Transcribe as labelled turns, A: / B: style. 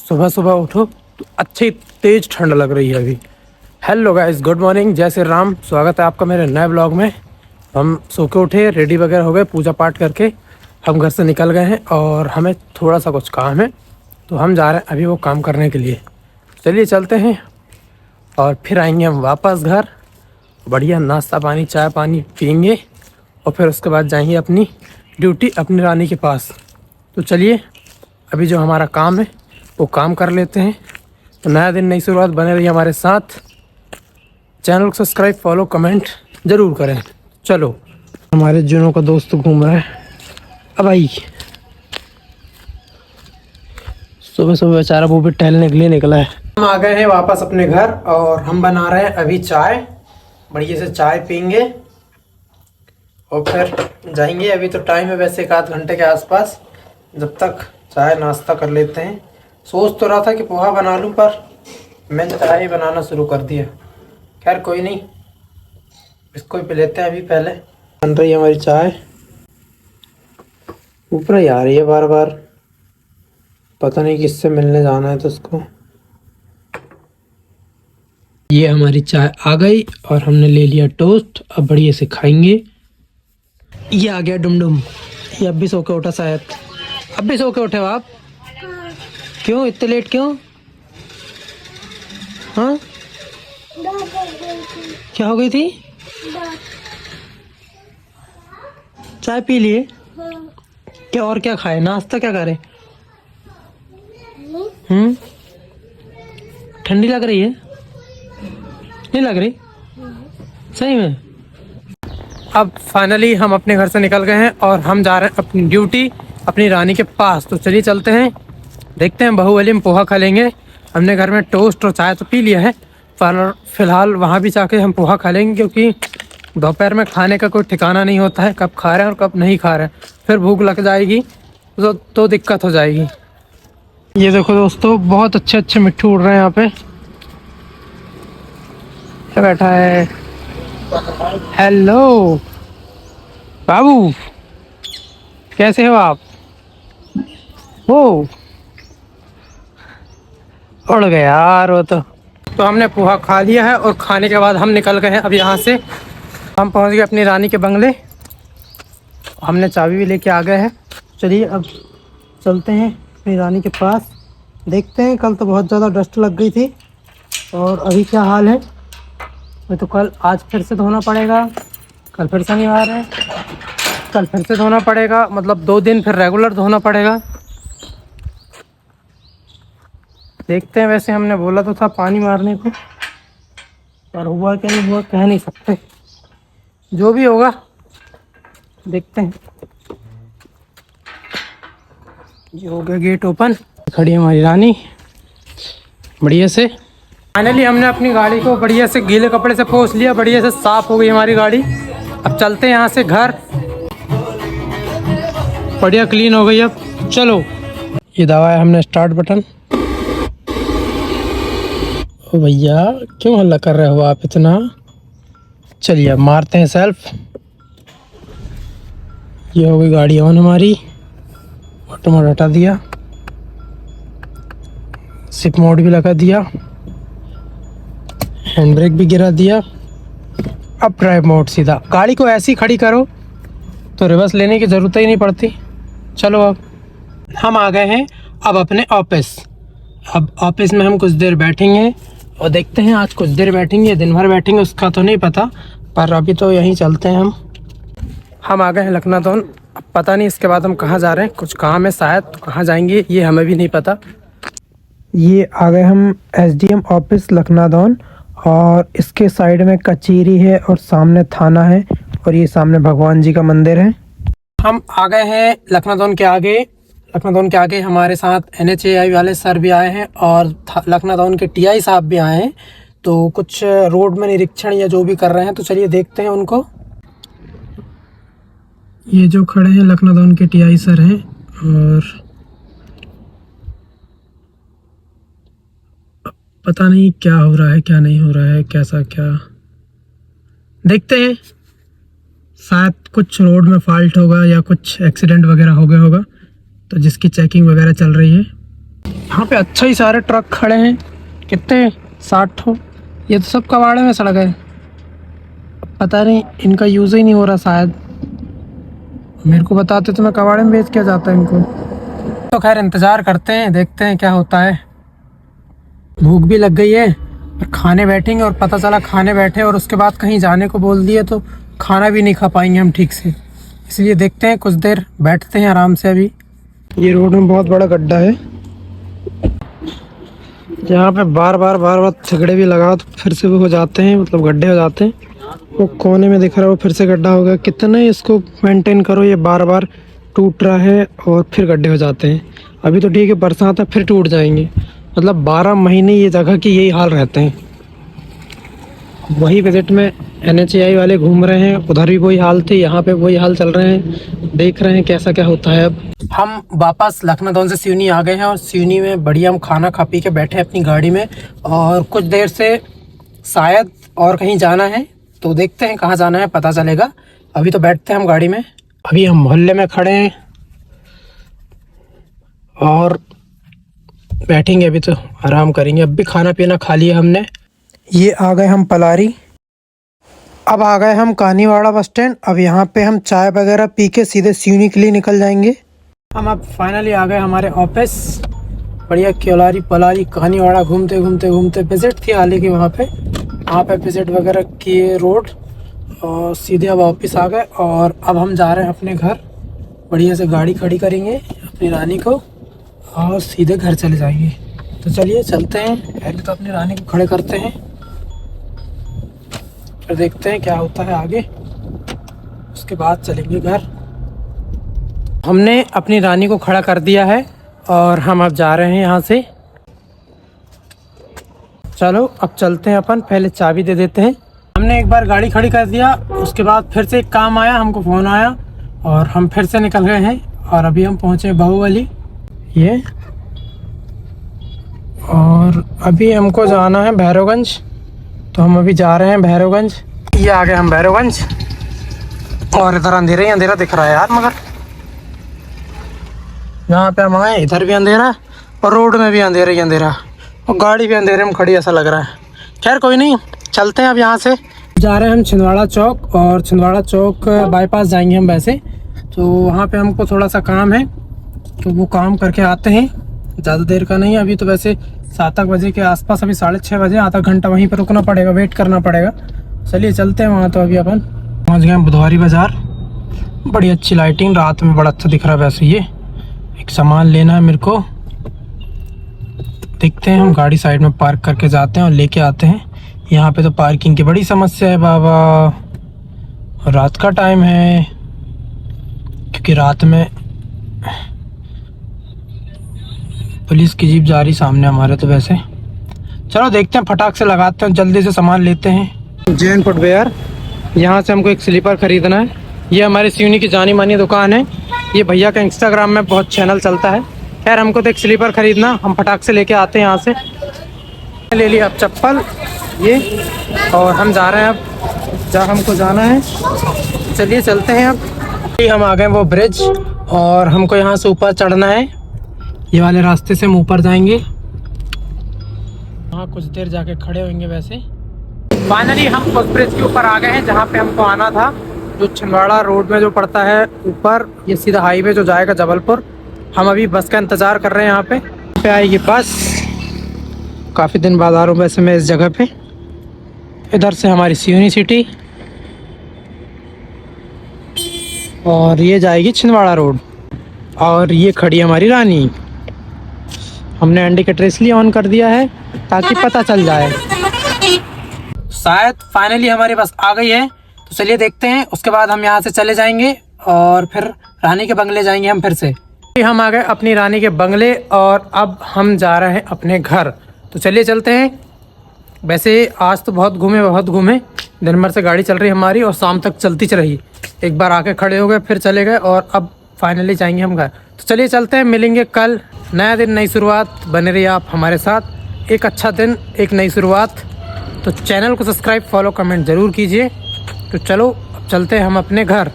A: सुबह सुबह उठो तो अच्छी तेज ठंड लग रही है अभी। हेलो गाइस, गुड मॉर्निंग, जय श्री राम। स्वागत है आपका मेरे नए ब्लॉग में। हम सो के उठे, रेडी वगैरह हो गए, पूजा पाठ करके हम घर से निकल गए हैं और हमें थोड़ा सा कुछ काम है तो हम जा रहे हैं अभी वो काम करने के लिए। चलिए चलते हैं और फिर आएंगे हम वापस घर। बढ़िया नाश्ता पानी, चाय पानी पियेंगे और फिर उसके बाद जाएंगे अपनी ड्यूटी, अपनी रानी के पास। तो चलिए अभी जो हमारा काम है वो काम कर लेते हैं। तो नया दिन, नई शुरुआत, बने रहिए हमारे साथ। चैनल को सब्सक्राइब, फॉलो, कमेंट ज़रूर करें। चलो, हमारे जुनों का दोस्त घूम रहा है। अब भाई सुबह सुबह बेचारा वो भी टहलने के लिए निकला है। हम आ गए हैं वापस अपने घर और हम बना रहे हैं अभी चाय। बढ़िया से चाय पियेंगे और फिर जाएंगे। अभी तो टाइम है वैसे 1 आध घंटे के आसपास, जब तक चाय नाश्ता कर लेते हैं। सोच तो रहा था कि पोहा बना लूं, पर मैंने चाय ही बनाना शुरू कर दिया। खैर कोई नहीं, इसको ही पी लेते हैं अभी। पहले बन रही है हमारी चाय, ऊपर ही आ रही है बार बार, पता नहीं किससे मिलने जाना है तो उसको। ये हमारी चाय आ गई और हमने ले लिया टोस्ट। अब बढ़िया से खाएंगे। ये आ गया डुमडुम, ये अब भी सो के उठा शायद। अब भी सो के उठे हो आप? क्यों इतने लेट क्यों? हाँ, क्या हो गई थी? चाय पी लिए? क्या और क्या खाए? नाश्ता क्या करे? ठंडी लग रही है? नहीं लग रही सही में? अब फाइनली हम अपने घर से निकल गए हैं और हम जा रहे हैं अपनी ड्यूटी, अपनी रानी के पास। तो चलिए चलते हैं, देखते हैं। बाहुबली में पोहा खा लेंगे। हमने घर में टोस्ट और चाय तो पी लिया है, पर फिलहाल वहाँ भी जाके हम पोहा खा लेंगे, क्योंकि दोपहर में खाने का कोई ठिकाना नहीं होता है, कब खा रहे हैं और कब नहीं खा रहे हैं। फिर भूख लग जाएगी तो दिक्कत हो जाएगी। ये देखो दोस्तों, बहुत अच्छे अच्छे मिट्ठू उड़ रहे हैं यहाँ पे। क्या बैठा है? हेलो बाबू, कैसे हो आप? वो उड़ गया यार वो तो। हमने पोहा खा लिया है और खाने के बाद हम निकल गए हैं अब यहाँ से। हम पहुँच गए अपनी रानी के बंगले। हमने चाबी भी लेके आ गए हैं। चलिए अब चलते हैं अपनी रानी के पास, देखते हैं। कल तो बहुत ज़्यादा डस्ट लग गई थी और अभी क्या हाल है। तो कल, आज फिर से धोना पड़ेगा। कल फिर शनिवार है, कल फिर से धोना पड़ेगा। मतलब 2 दिन फिर रेगुलर धोना पड़ेगा। देखते हैं। वैसे हमने बोला तो था पानी मारने को, पर हुआ क्या नहीं हुआ कह नहीं सकते। जो भी होगा देखते हैं। ये हो गया गेट ओपन, खड़ी है हमारी रानी बढ़िया से। फाइनली हमने अपनी गाड़ी को बढ़िया से गीले कपड़े से पोंछ लिया, बढ़िया से साफ हो गई हमारी गाड़ी। अब चलते हैं यहाँ से घर। बढ़िया क्लीन हो गई अब। चलो, ये दबाया हमने स्टार्ट बटन। ओ भैया, क्यों हल्ला कर रहे हो आप इतना? चलिए अब मारते हैं सेल्फ। ये हो गई गाड़ी ऑन हमारी। ऑटो मोड हटा दिया, सिप मोड भी लगा दिया, हैंड ब्रेक भी गिरा दिया। अब ड्राइव मोड सीधा। गाड़ी को ऐसी खड़ी करो तो रिवर्स लेने की ज़रूरत ही नहीं पड़ती। चलो अब हम आ गए हैं अब अपने ऑफिस। अब ऑफिस में हम कुछ देर बैठेंगे और देखते हैं। आज कुछ देर बैठेंगे, दिन भर बैठेंगे उसका तो नहीं पता, पर अभी तो यहीं चलते हैं। हम आ गए हैं लखनऊ। अब पता नहीं इसके बाद हम कहाँ जा रहे हैं, कुछ काम है शायद, तो कहाँ जाएंगे ये हमें भी नहीं पता। ये आ गए हम SDM ऑफिस लखनऊ, और इसके साइड में कचेरी है और सामने थाना है और ये सामने भगवान जी का मंदिर है। हम आ गए हैं लखनऊ के आगे। लखनऊ के आगे हमारे साथ NHAI वाले सर भी आए हैं और लखनऊ के TI साहब भी आए हैं। तो कुछ रोड में निरीक्षण या जो भी कर रहे हैं, तो चलिए देखते हैं उनको। ये जो खड़े हैं लखनऊ के TI सर हैं, और पता नहीं क्या हो रहा है क्या नहीं हो रहा है, कैसा क्या देखते हैं। शायद कुछ रोड में फॉल्ट होगा या कुछ एक्सीडेंट वगैरह हो गया होगा, तो जिसकी चेकिंग वगैरह चल रही है। यहाँ पे अच्छा ही सारे ट्रक खड़े हैं, कितने 60 ठो। ये तो सब कबाड़े में सड़क है, पता नहीं इनका यूज़ ही नहीं हो रहा शायद। मेरे को बताते तो मैं कबाड़े में बेच क्या जाता है इनको। तो खैर इंतज़ार करते हैं, देखते हैं क्या होता है। भूख भी लग गई है और खाने बैठेंगे, और पता चला खाने बैठे और उसके बाद कहीं जाने को बोल दिए तो खाना भी नहीं खा पाएंगे हम ठीक से। इसलिए देखते हैं, कुछ देर बैठते हैं आराम से। अभी ये रोड में बहुत बड़ा गड्ढा है, यहाँ पे बार बार थगड़े भी लगा तो फिर से वो हो जाते हैं, मतलब गड्ढे हो जाते हैं। वो कोने में दिख रहा है वो फिर से गड्ढा हो गया। कितना इसको मेंटेन करो, ये बार बार टूट रहा है और फिर गड्ढे हो जाते हैं। अभी तो ठीक है, बरसात है फिर टूट जाएंगे। मतलब 12 महीने ये जगह की यही हाल रहते हैं। वही बजट में NHAI वाले घूम रहे हैं, उधर भी वही हाल थी, यहाँ पे वही हाल चल रहे हैं। देख रहे हैं कैसा क्या होता है। अब हम वापस लखनऊ से सिवनी आ गए हैं, और सिवनी में बढ़िया हम खाना खा पी के बैठे अपनी गाड़ी में, और कुछ देर से शायद और कहीं जाना है, तो देखते हैं कहाँ जाना है, पता चलेगा। अभी तो बैठते हैं हम गाड़ी में। अभी हम मोहल्ले में खड़े हैं और बैठेंगे, अभी तो आराम करेंगे। अब भी खाना पीना खा लिया हमने। ये आ गए हम पलारी, अब आ गए हम कानीवाड़ा बस स्टैंड। अब यहाँ पे हम चाय वगैरह पी के सीधे सिवनी के लिए निकल जाएंगे। हम अब फाइनली आ गए हमारे ऑफिस। बढ़िया क्योलारी पलारी कानीवाड़ा घूमते घूमते विजिट थी हालांकि वहाँ पे विजिट वगैरह किए रोड, और सीधे अब ऑफिस आ गए। और अब हम जा रहे हैं अपने घर। बढ़िया से गाड़ी खड़ी करेंगे अपनी रानी को और सीधे घर चले जाएंगे। तो चलिए चलते हैं, पहले तो अपनी रानी को खड़े करते हैं, फिर देखते हैं क्या होता है आगे, उसके बाद चलेंगे घर। हमने अपनी रानी को खड़ा कर दिया है और हम अब जा रहे हैं यहाँ से। चलो अब चलते हैं अपन, पहले चाबी दे देते हैं। हमने एक बार गाड़ी खड़ी कर दिया, उसके बाद फिर से एक काम आया, हमको फ़ोन आया और हम फिर से निकल गए हैं। और अभी हम पहुँचे बाहुबली ये, और अभी हमको जाना है भैरवगंज, तो हम अभी जा रहे हैं भैरवगंज। ये आ गए हम भैरवगंज, और इधर अंधेरा ही अंधेरा दिख रहा है यार, मगर यहाँ पे हम आए, इधर भी अंधेरा और रोड में भी अंधेरा ही अंधेरा, और गाड़ी भी अंधेरे में खड़ी ऐसा लग रहा है। खैर कोई नहीं, चलते हैं अब। यहाँ से जा रहे हैं हम छिंदवाड़ा चौक, और छिंदवाड़ा चौक बाईपास जाएंगे हम वैसे, तो वहाँ पे हमको थोड़ा सा काम है, तो वो काम करके आते हैं। ज़्यादा देर का नहीं, अभी तो वैसे 7 बजे के आसपास, अभी 6:30 बजे, आधा घंटा वहीं पर रुकना पड़ेगा, वेट करना पड़ेगा। चलिए चलते हैं वहाँ। तो अभी अपन पहुँच गए हैं बुधवारी बाज़ार। बड़ी अच्छी लाइटिंग, रात में बड़ा अच्छा दिख रहा है। वैसे ये एक सामान लेना है मेरे को, देखते हैं। हम गाड़ी साइड में पार्क करके जाते हैं और लेके आते हैं। यहाँ पे तो पार्किंग की बड़ी समस्या है बाबा, रात का टाइम है, क्योंकि रात में पुलिस की जीप जा रही सामने हमारे। तो वैसे चलो देखते हैं, फटाक से लगाते हैं, जल्दी से सामान लेते हैं। जैन फुटवेयर, यहाँ से हमको एक स्लीपर खरीदना है। ये हमारी सिवनी की जानी मानी दुकान है, ये भैया का इंस्टाग्राम में बहुत चैनल चलता है। खैर हमको तो एक स्लीपर खरीदना, हम फटाक से लेके आते हैं यहाँ से। ले लिया अब चप्पल ये, और हम जा रहे हैं अब जहाँ हमको जाना है। चलिए चलते हैं अब। हम आ गए वो ब्रिज, और हमको यहाँ से ऊपर चढ़ना है। ये वाले रास्ते से हम ऊपर जाएंगे, वहाँ कुछ देर जाके खड़े होंगे। वैसे फाइनली हम उस ब्रिज के ऊपर आ गए हैं जहाँ पे हमको आना था, जो छिंदवाड़ा रोड में जो पड़ता है ऊपर, ये सीधा हाईवे जो जाएगा जबलपुर। हम अभी बस का इंतज़ार कर रहे हैं, यहाँ पे आएगी बस। काफ़ी दिन बाद आ रहा हूँ वैसे मैं इस जगह पे। इधर से हमारी सिवनी सिटी, और ये जाएगी छिंदवाड़ा रोड, और ये खड़ी हमारी रानी। हमने इंडिकेटर इसलिए ऑन कर दिया है ताकि पता चल जाए। शायद फाइनली हमारी बस आ गई है, तो चलिए देखते हैं। उसके बाद हम यहाँ से चले जाएंगे और फिर रानी के बंगले जाएंगे हम फिर से। हम आ गए अपनी रानी के बंगले, और अब हम जा रहे हैं अपने घर। तो चलिए चलते हैं। वैसे आज तो बहुत घूमे, दिन भर से गाड़ी चल रही हमारी, और शाम तक चलती रही। एक बार आके खड़े हो गए, फिर चले गए, और अब फाइनली जाएंगे हम घर। तो चलिए चलते हैं, मिलेंगे कल। नया दिन, नई शुरुआत, बने रहिए आप हमारे साथ। एक अच्छा दिन, एक नई शुरुआत। तो चैनल को सब्सक्राइब, फॉलो, कमेंट ज़रूर कीजिए। तो चलो अब चलते हैं हम अपने घर।